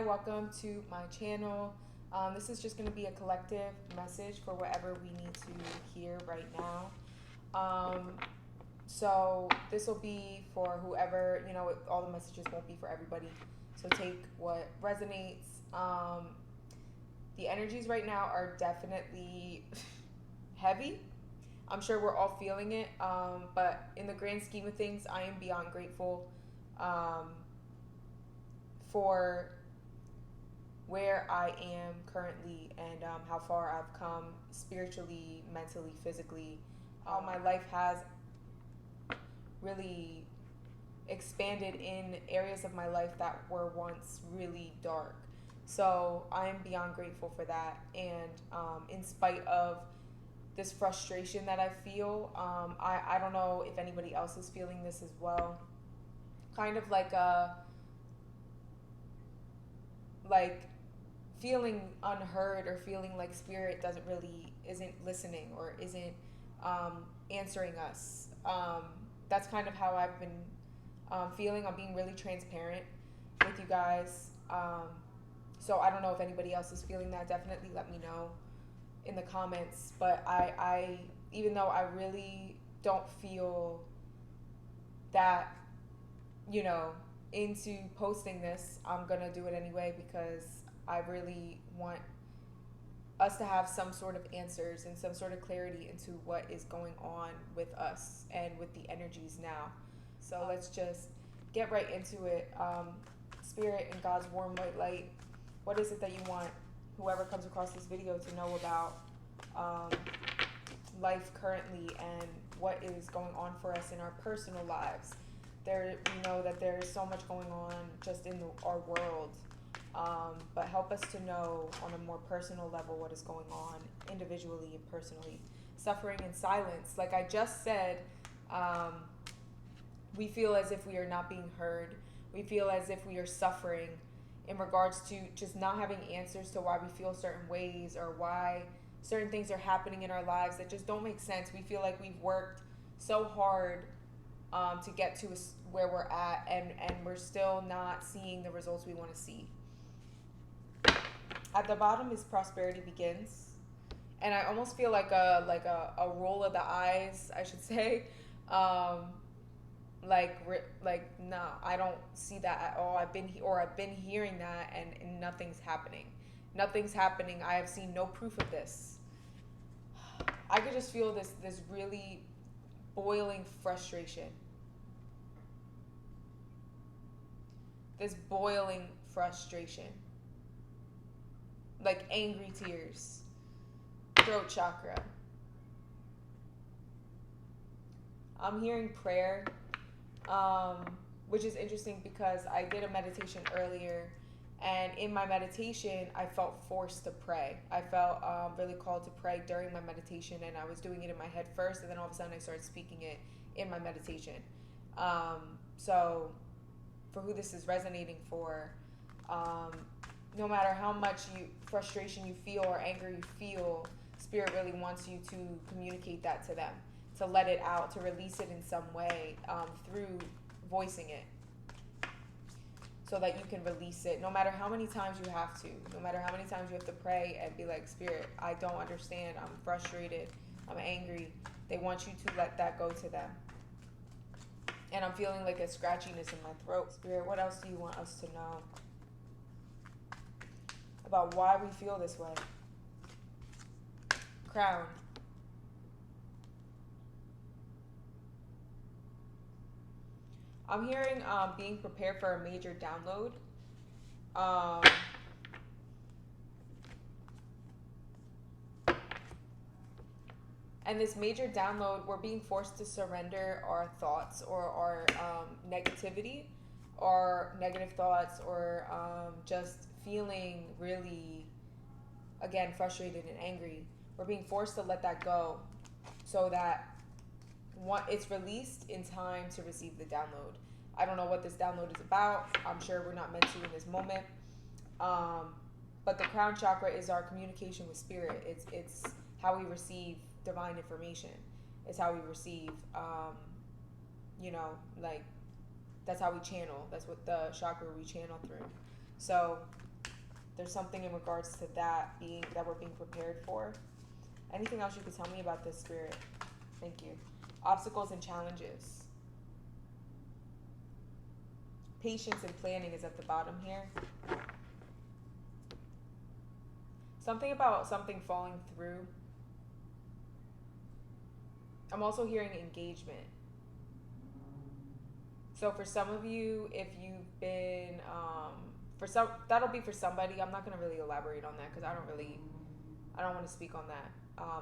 Hi, welcome to my channel. This is just going to be a collective message for whatever we need to hear right now. So this will be for whoever, all the messages won't be for everybody. So take what resonates. The energies right now are definitely heavy. I'm sure we're all feeling it. But in the grand scheme of things, I am beyond grateful for where I am currently and how far I've come spiritually, mentally, physically. My life has really expanded in areas of my life that were once really dark. So I'm beyond grateful for that. And in spite of this frustration that I feel, I don't know if anybody else is feeling this as well. Kind of like feeling unheard, or feeling like spirit isn't listening or isn't answering us. That's kind of how I've been feeling. I'm being really transparent with you guys. So I don't know if anybody else is feeling that. Definitely let me know in the comments. But I even though I really don't feel that, into posting this, I'm gonna do it anyway because I really want us to have some sort of answers and some sort of clarity into what is going on with us and with the energies now. So let's just get right into it. Spirit and God's warm white light, what is it that you want whoever comes across this video to know about life currently and what is going on for us in our personal lives? We know that there is so much going on just in our world, but help us to know on a more personal level what is going on individually and personally. Suffering in silence, like I just said, we feel as if we are not being heard. We feel as if we are suffering in regards to just not having answers to why we feel certain ways or why certain things are happening in our lives that just don't make sense. We feel like we've worked so hard to get to where we're at, and we're still not seeing the results we want to see. At the bottom is prosperity begins, and I almost feel like a roll of the eyes, I should say. No, I don't see that at all. I've been hearing that, and nothing's happening. Nothing's happening. I have seen no proof of this. I could just feel this really boiling frustration. This boiling frustration. Like angry tears. Throat chakra. I'm hearing prayer, which is interesting because I did a meditation earlier, and in my meditation, I felt forced to pray. I felt really called to pray during my meditation, and I was doing it in my head first, and then all of a sudden I started speaking it in my meditation. So for who this is resonating for, no matter how much frustration you feel or anger you feel, Spirit really wants you to communicate that to them, to let it out, to release it in some way through voicing it, so that you can release it, no matter how many times you have to, no matter how many times you have to pray and be like, Spirit, I don't understand, I'm frustrated, I'm angry. They want you to let that go to them. And I'm feeling like a scratchiness in my throat. Spirit, what else do you want us to know about why we feel this way? Crown. I'm hearing being prepared for a major download. And this major download, we're being forced to surrender our thoughts or our negativity, or negative thoughts, or just feeling really, again, frustrated and angry. We're being forced to let that go so that it's released in time to receive the download. I don't know what this download is about. I'm sure we're not meant to in this moment. But the crown chakra is our communication with spirit. It's how we receive divine information. It's how we receive, that's how we channel. That's what the chakra we channel through. So there's something in regards to that we're being prepared for. Anything else you could tell me about this, Spirit? Thank you. Obstacles and challenges. Patience and planning is at the bottom here. Something about something falling through. I'm also hearing engagement. So for some of you, if you've been, that'll be for somebody. I'm not going to really elaborate on that because I don't want to speak on that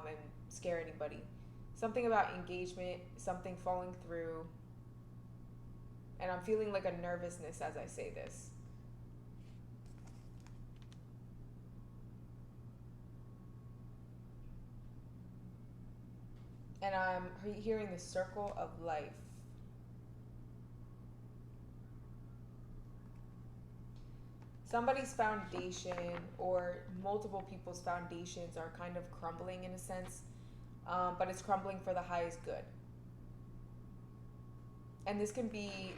and scare anybody. Something about engagement, something falling through. And I'm feeling like a nervousness as I say this. And I'm hearing the circle of life. Somebody's foundation or multiple people's foundations are kind of crumbling in a sense, but it's crumbling for the highest good. And this can be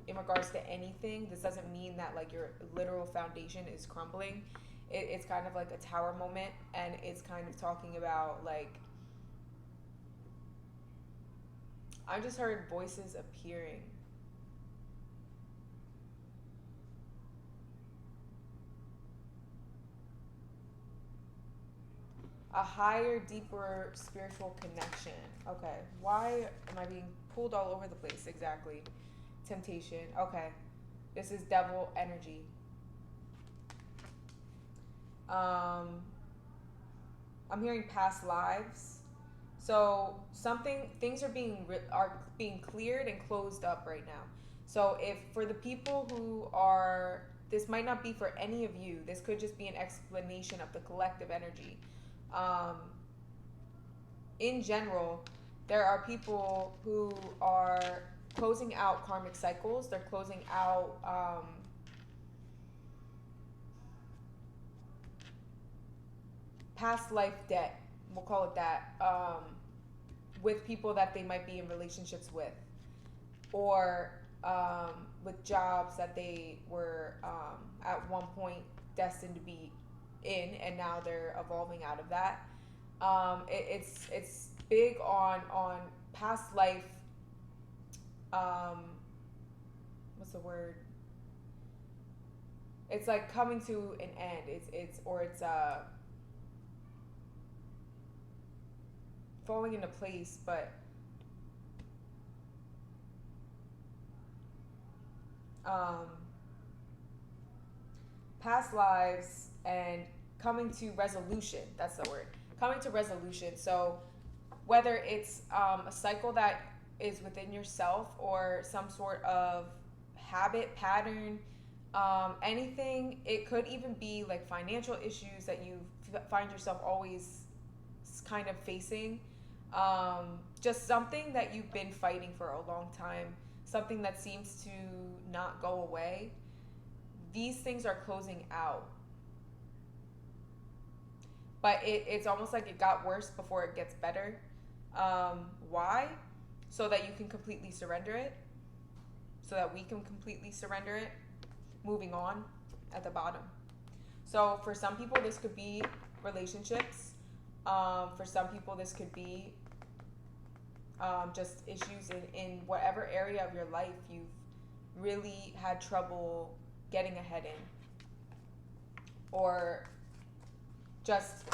in regards to anything. This doesn't mean that like your literal foundation is crumbling. It's kind of like a tower moment, and it's kind of talking about like, I just heard voices appearing. A higher, deeper spiritual connection. Okay, why am I being pulled all over the place exactly? Temptation. Okay, this is devil energy. I'm hearing past lives. So things are being cleared and closed up right now. So if for the people who are, this might not be for any of you. This could just be an explanation of the collective energy. In general, there are people who are closing out karmic cycles. They're closing out past life debt. We'll call it that. With people that they might be in relationships with, or with jobs that they were at one point destined to be in, and now they're evolving out of that. It's big on past life. What's the word? It's like coming to an end. It's falling into place, but past lives and coming to resolution. That's the word. Coming to resolution. So whether it's a cycle that is within yourself or some sort of habit pattern, anything. It could even be like financial issues that you find yourself always kind of facing. Just something that you've been fighting for a long time, something that seems to not go away. These things are closing out. But it's almost like it got worse before it gets better. Why? So that you can completely surrender it. So that we can completely surrender it. Moving on at the bottom. So for some people, this could be relationships. For some people, this could be just issues in whatever area of your life you've really had trouble getting ahead in. Or just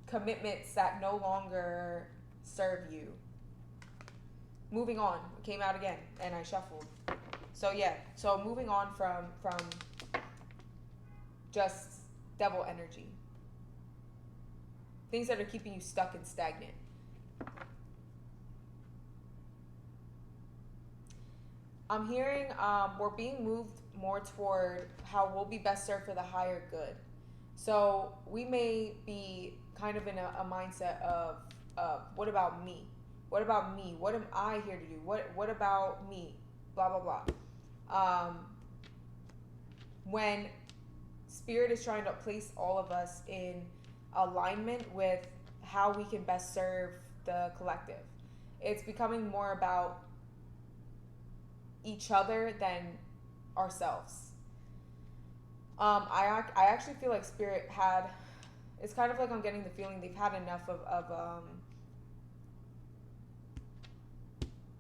commitments that no longer serve you. Moving on. It came out again and I shuffled. So yeah, so moving on from just devil energy. Things that are keeping you stuck and stagnant. I'm hearing we're being moved more toward how we'll be best served for the higher good. So we may be kind of in a mindset of what about me? What about me? What am I here to do? What about me? Blah, blah, blah. When Spirit is trying to place all of us in alignment with how we can best serve the collective. It's becoming more about each other than ourselves. I actually feel like Spirit had, it's kind of like I'm getting the feeling they've had enough of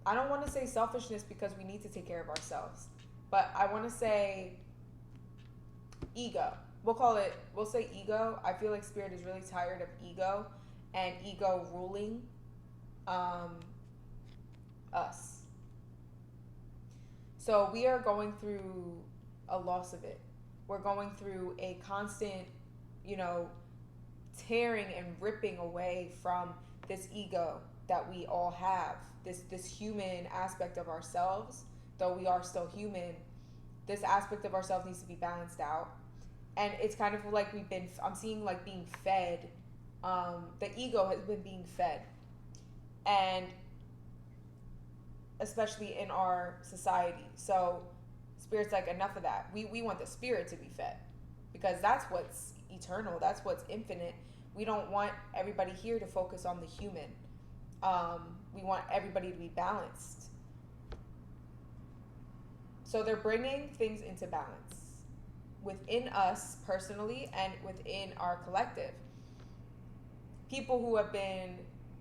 I don't want to say selfishness because we need to take care of ourselves, but I want to say ego. We'll say ego. I feel like Spirit is really tired of ego and ego ruling us. So we are going through a loss of it. We're going through a constant, you know, tearing and ripping away from this ego that we all have. This human aspect of ourselves, though we are still human, this aspect of ourselves needs to be balanced out. And it's kind of like I'm seeing like being fed. The ego has been being fed. And especially in our society. So Spirit's like, enough of that. We want the spirit to be fed because that's what's eternal. That's what's infinite. We don't want everybody here to focus on the human. We want everybody to be balanced. So they're bringing things into balance within us personally and within our collective. People who have been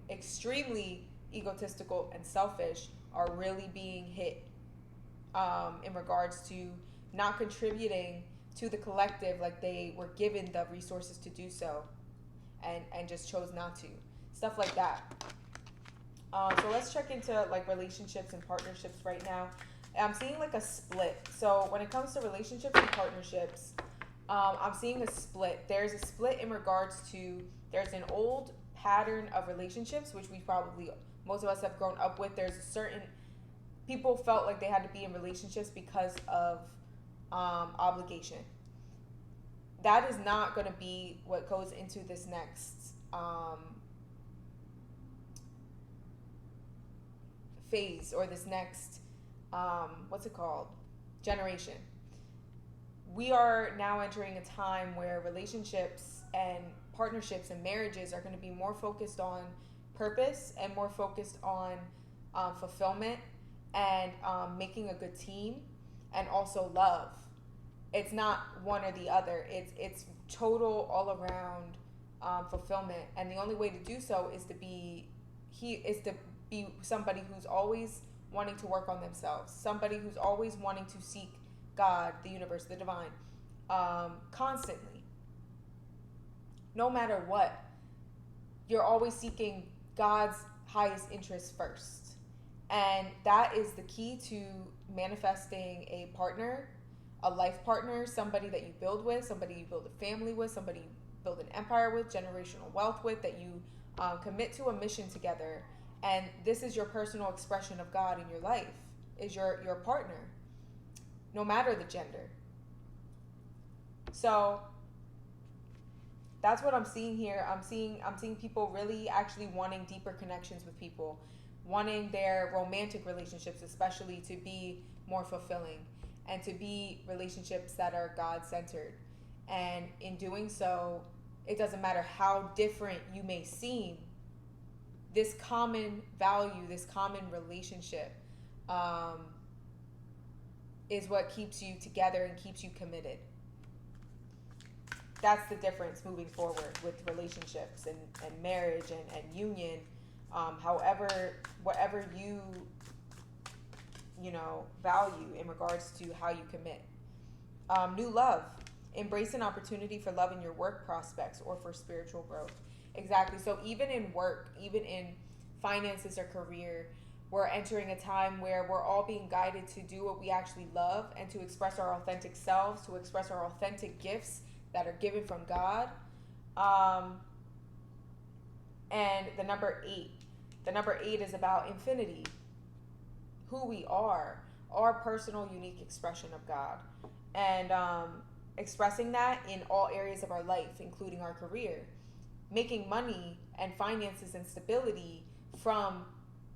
extremely egotistical and selfish are really being hit in regards to not contributing to the collective like they were given the resources to do so and just chose not to. Stuff like that. So let's check into like relationships and partnerships right now. I'm seeing like a split. So when it comes to relationships and partnerships, I'm seeing a split. There's a split in regards to, there's an old pattern of relationships, which most of us have grown up with. There's a certain, people felt like they had to be in relationships because of obligation. That is not going to be what goes into this next phase, or this next generation. We are now entering a time where relationships and partnerships and marriages are going to be more focused on purpose and more focused on fulfillment and making a good team, and also love. It's not one or the other. It's total all around fulfillment, and the only way to do so is to be somebody who's always wanting to work on themselves, somebody who's always wanting to seek God, the universe, the divine, constantly. No matter what, you're always seeking God's highest interest first. And that is the key to manifesting a partner, a life partner, somebody that you build with, somebody you build a family with, somebody you build an empire with, generational wealth with, that you commit to a mission together. And this is your personal expression of God in your life, is your partner, no matter the gender. So that's what I'm seeing here. I'm seeing people really actually wanting deeper connections with people, wanting their romantic relationships especially to be more fulfilling and to be relationships that are God-centered. And in doing so, it doesn't matter how different you may seem, this common value, this common relationship is what keeps you together and keeps you committed. That's the difference moving forward with relationships and marriage and union. Whatever you value in regards to how you commit. New love. Embrace an opportunity for love in your work prospects or for spiritual growth. Exactly. So even in work, even in finances or career, we're entering a time where we're all being guided to do what we actually love and to express our authentic selves, to express our authentic gifts that are given from God. And the number 8. The number 8 is about infinity. Who we are, our personal, unique expression of God. And expressing that in all areas of our life, including our career. Making money and finances and stability from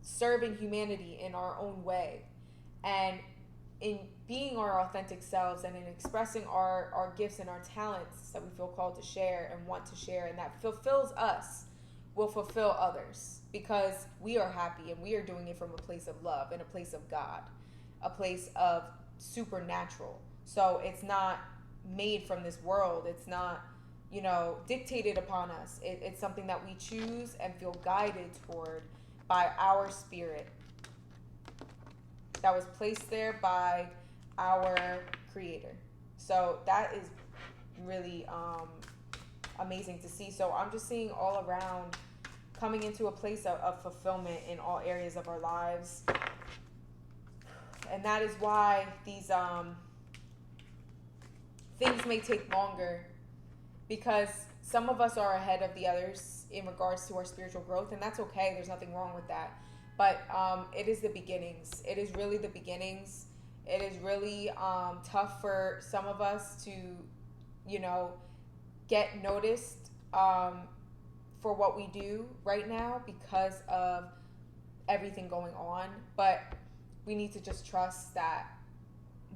serving humanity in our own way. And in being our authentic selves and in expressing our gifts and our talents that we feel called to share and want to share, and that fulfills us, will fulfill others, because we are happy and we are doing it from a place of love and a place of God, a place of supernatural. So it's not made from this world. It's not, dictated upon us. It's something that we choose and feel guided toward by our spirit, that was placed there by our Creator. So that is really amazing to see. So I'm just seeing all around coming into a place of fulfillment in all areas of our lives. And that is why these things may take longer, because some of us are ahead of the others in regards to our spiritual growth, and that's okay. There's nothing wrong with that. But it is the beginnings. It is really the beginnings. It is really tough for some of us to, get noticed for what we do right now because of everything going on. But we need to just trust that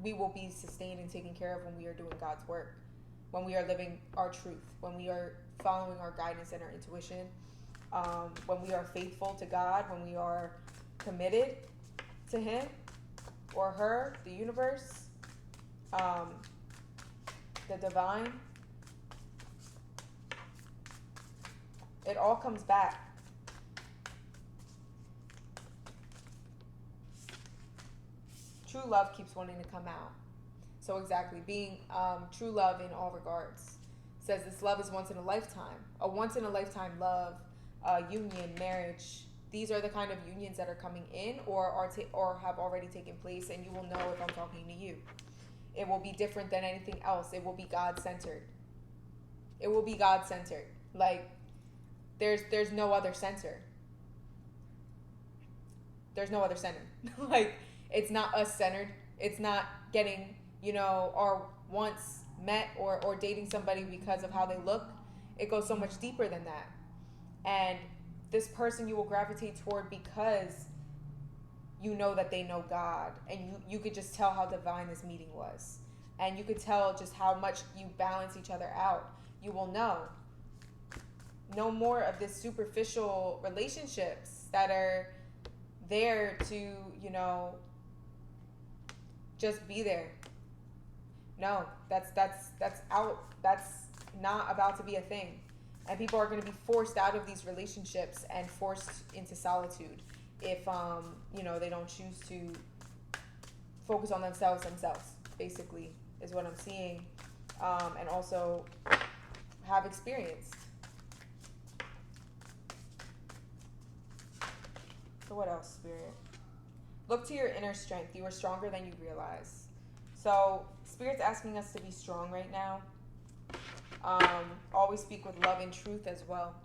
we will be sustained and taken care of when we are doing God's work, when we are living our truth, when we are following our guidance and our intuition, when we are faithful to God, when we are committed to Him or her, the universe, the divine. It all comes back. True love keeps wanting to come out. So exactly, being true love in all regards. It says this love is once in a lifetime. A once in a lifetime love, union, marriage. These are the kind of unions that are coming in or have already taken place, and you will know if I'm talking to you. It will be different than anything else. It will be God-centered. It will be God-centered. Like, there's no other center. There's no other center. Like, it's not us-centered. It's not getting, our once met or dating somebody because of how they look. It goes so much deeper than that. And this person you will gravitate toward because you know that they know God, and you could just tell how divine this meeting was, and you could tell just how much you balance each other out. You will know. No more of this superficial relationships that are there to, just be there. No, that's out. That's not about to be a thing. And people are going to be forced out of these relationships and forced into solitude if, they don't choose to focus on themselves, basically, is what I'm seeing. And also have experienced. So what else, Spirit? Look to your inner strength. You are stronger than you realize. So Spirit's asking us to be strong right now. Always speak with love and truth as well.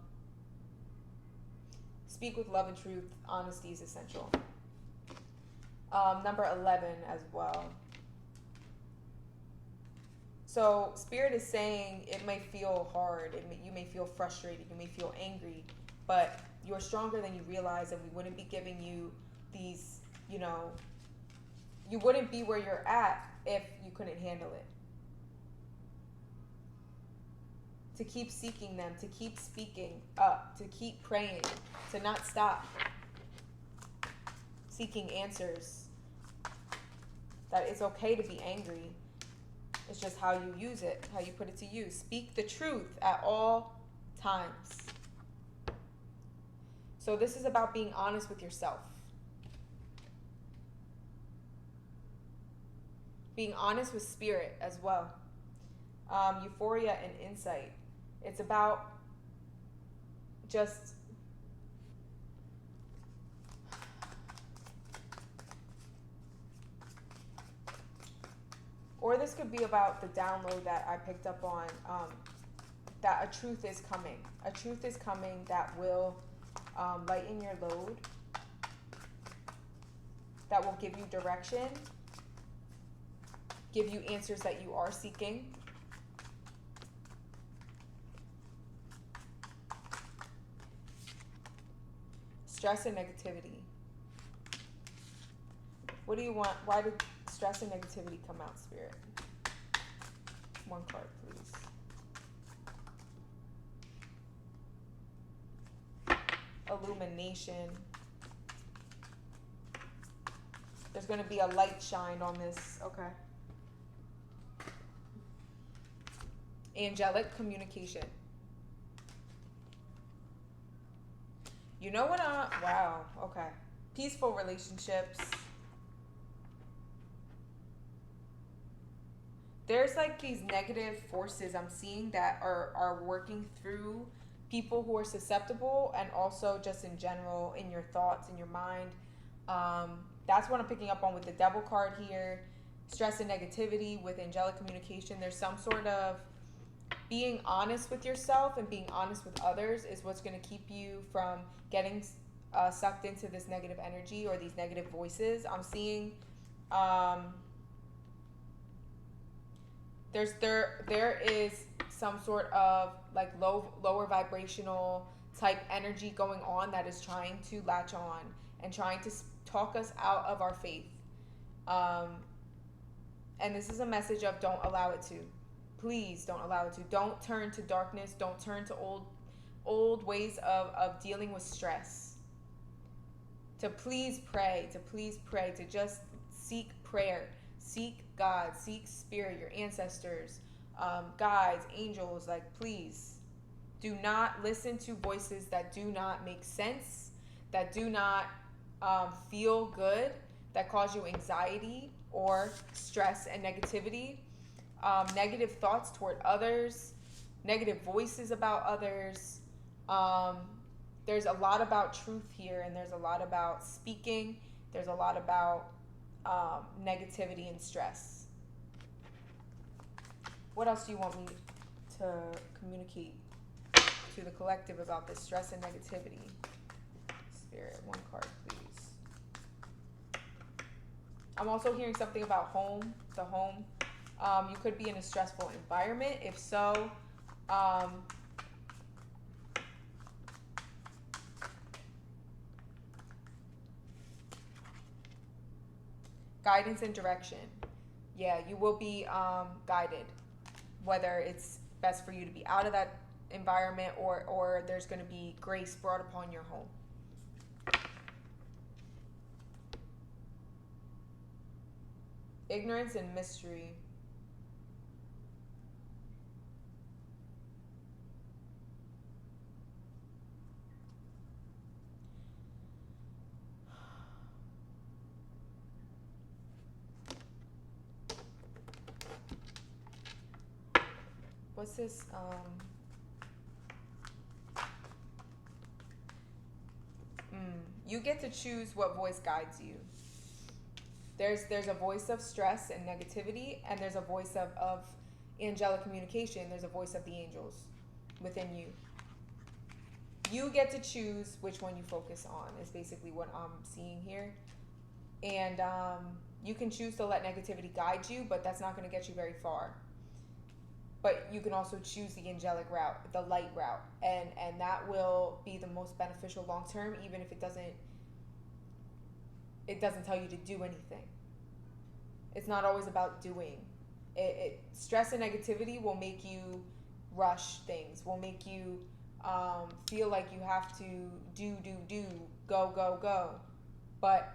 Speak with love and truth. Honesty is essential. Number 11 as well. So Spirit is saying it may feel hard. You may feel frustrated. You may feel angry. But you're stronger than you realize, and we wouldn't be giving you these, you wouldn't be where you're at if you couldn't handle it. To keep seeking them, to keep speaking up, to keep praying, to not stop seeking answers. That it's okay to be angry. It's just how you use it, how you put it to use. Speak the truth at all times. So this is about being honest with yourself. Being honest with Spirit as well. Euphoria and insight. It's about just or this could be about the download that I picked up on, that a truth is coming. A truth is coming that will lighten your load, that will give you direction, give you answers that you are seeking. Stress and negativity. What do you want? Why did stress and negativity come out, Spirit? One card, please. Illumination. There's going to be a light shined on this. Okay. Angelic communication. You know what wow, okay. Peaceful relationships. There's like these negative forces I'm seeing that are working through people who are susceptible, and also just in general in your thoughts, in your mind. That's what I'm picking up on with the devil card here. Stress and negativity with angelic communication. There's some sort of being honest with yourself and being honest with others is what's going to keep you from getting sucked into this negative energy or these negative voices. I'm seeing there is some sort of like lower vibrational type energy going on that is trying to latch on and trying to talk us out of our faith. And this is a message of don't allow it to. Please don't allow it to. Don't turn to darkness. Don't turn to old ways of dealing with stress. To please pray, to just seek prayer. Seek God, seek spirit, your ancestors, guides, angels. Like, please do not listen to voices that do not make sense, that do not feel good, that cause you anxiety or stress and negativity, negative thoughts toward others, negative voices about others. There's a lot about truth here, and there's a lot about speaking. There's a lot about negativity and stress. What else do you want me to communicate to the collective about this stress and negativity? Spirit, one card, please. I'm also hearing something about home, the home. You could be in a stressful environment. If so, guidance and direction. Yeah, you will be guided, whether it's best for you to be out of that environment or there's going to be grace brought upon your home. Ignorance and mystery. What's this? You get to choose what voice guides you. There's a voice of stress and negativity, and there's a voice of angelic communication. There's a voice of the angels within you. You get to choose which one you focus on, is basically what I'm seeing here. And you can choose to let negativity guide you, but that's not going to get you very far. But you can also choose the angelic route, the light route, and that will be the most beneficial long term, even if it doesn't tell you to do anything. It's not always about doing. Stress and negativity will make you rush things, will make you feel like you have to do, go. But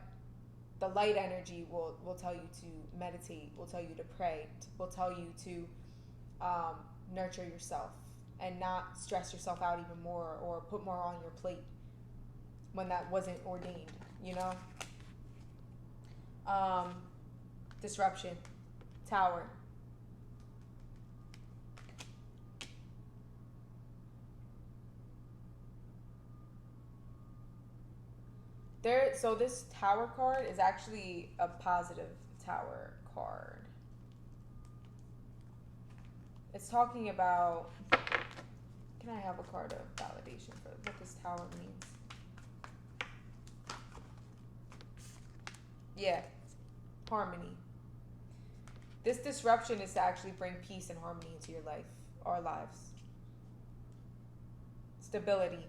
the light energy will tell you to meditate, will tell you to pray, will tell you to nurture yourself and not stress yourself out even more or put more on your plate when that wasn't ordained, you know? Disruption. Tower. So this Tower card is actually a positive Tower card. It's talking about, can I have a card of validation for what this Tower means? Yeah, harmony. This disruption is to actually bring peace and harmony into your life, our lives. Stability.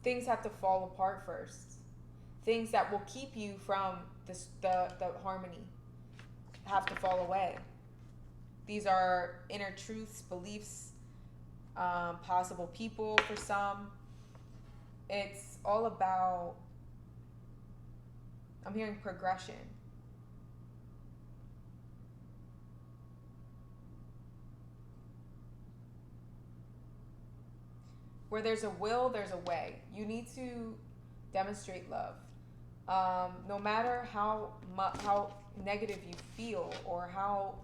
Things have to fall apart first. Things that will keep you from the harmony have to fall away. These are inner truths, beliefs, possible people for some. It's all about, I'm hearing, progression. Where there's a will, there's a way. You need to demonstrate love. No matter how negative you feel or how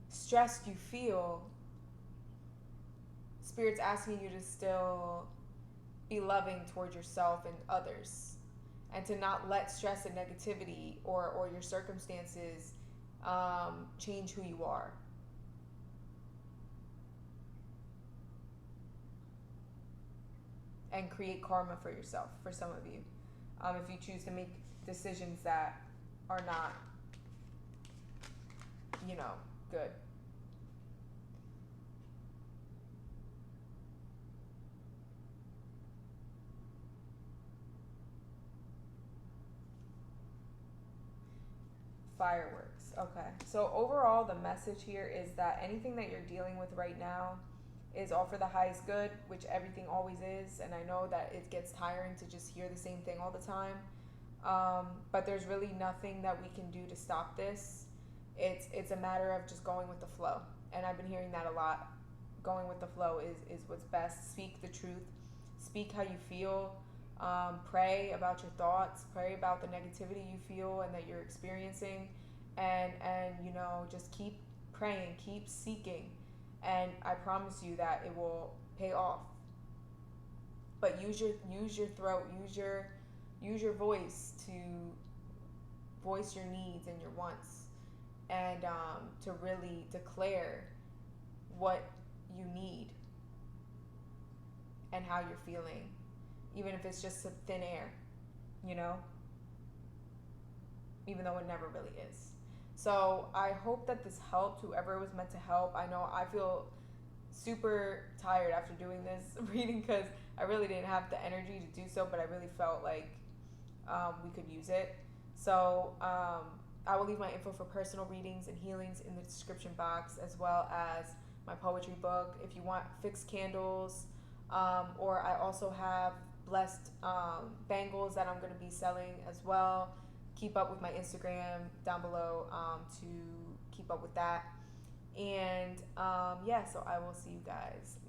stressed you feel, Spirit's asking you to still be loving towards yourself and others, and to not let stress and negativity or your circumstances change who you are. And create karma for yourself, for some of you. If you choose to make decisions that are not, good. Fireworks. Okay. So overall, the message here is that anything that you're dealing with right now is all for the highest good, which everything always is. And I know that it gets tiring to just hear the same thing all the time. But there's really nothing that we can do to stop this. It's a matter of just going with the flow. And I've been hearing that a lot. Going with the flow is what's best. Speak the truth. Speak how you feel. Pray about your thoughts. Pray about the negativity you feel and that you're experiencing. And just keep praying. Keep seeking. And I promise you that it will pay off. But use your throat. Use your voice to voice your needs and your wants, and to really declare what you need and how you're feeling, even if it's just a thin air, even though it never really is. So I hope that this helped whoever it was meant to help. I know I feel super tired after doing this reading because I really didn't have the energy to do so, but I really felt like we could use it. So I will leave my info for personal readings and healings in the description box, as well as my poetry book. If you want fixed candles, or I also have blessed bangles that I'm going to be selling as well. Keep up with my Instagram down below to keep up with that. And so I will see you guys next